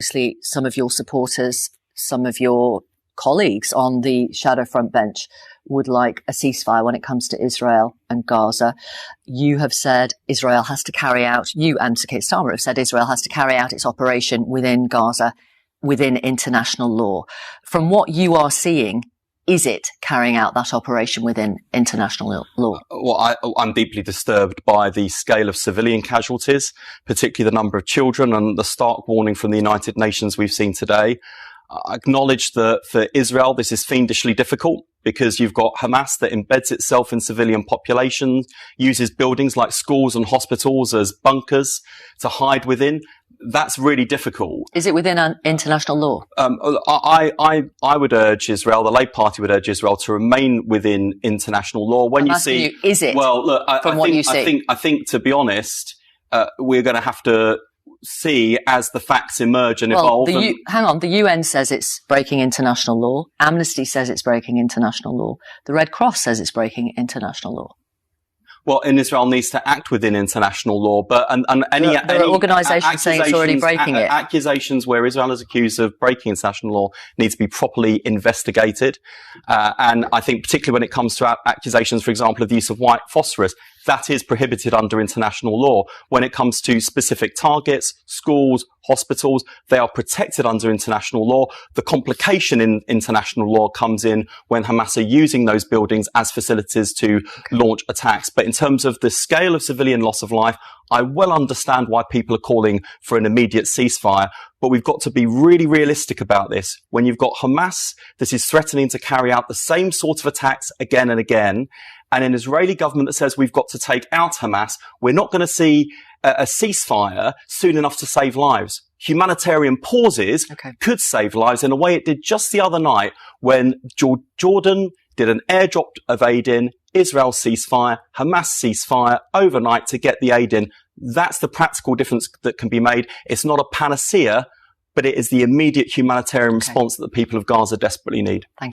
Obviously, some of your supporters, some of your colleagues on the shadow front bench would like a ceasefire when it comes to Israel and Gaza. You have said Israel has to carry out, you and Sir Keir Starmer have said Israel has to carry out its operation within Gaza, within international law. From what you are seeing, is it carrying out that operation within international law? Well, I'm deeply disturbed by the scale of civilian casualties, particularly the number of children and the stark warning from the United Nations we've seen today. I acknowledge that for Israel, this is fiendishly difficult because you've got Hamas that embeds itself in civilian populations, uses buildings like schools and hospitals as bunkers to hide within. That's really difficult. Is it within international law? I would urge Israel, the Labour Party would urge Israel to remain within international law. When is it? Well, look, I think to be honest, we're going to have to see as the facts emerge and evolve. Hang on, the UN says it's breaking international law. Amnesty says it's breaking international law. The Red Cross says it's breaking international law. Well, and Israel needs to act within international law, but any organisations saying it's already breaking it. Accusations where Israel is accused of breaking international law need to be properly investigated. And I think particularly when it comes to accusations, for example, of the use of white phosphorus, that is prohibited under international law. When it comes to specific targets, schools, hospitals, they are protected under international law. The complication in international law comes in when Hamas are using those buildings as facilities to launch attacks. But in terms of the scale of civilian loss of life, I well understand why people are calling for an immediate ceasefire, but we've got to be really realistic about this. When you've got Hamas that is threatening to carry out the same sort of attacks again and again, and an Israeli government that says we've got to take out Hamas, we're not going to see a ceasefire soon enough to save lives. Humanitarian pauses could save lives in a way it did just the other night when Jordan did an airdrop of aid in, Israel ceasefire, Hamas ceasefire overnight to get the aid in. That's the practical difference that can be made. It's not a panacea, but it is the immediate humanitarian response that the people of Gaza desperately need. Thank you.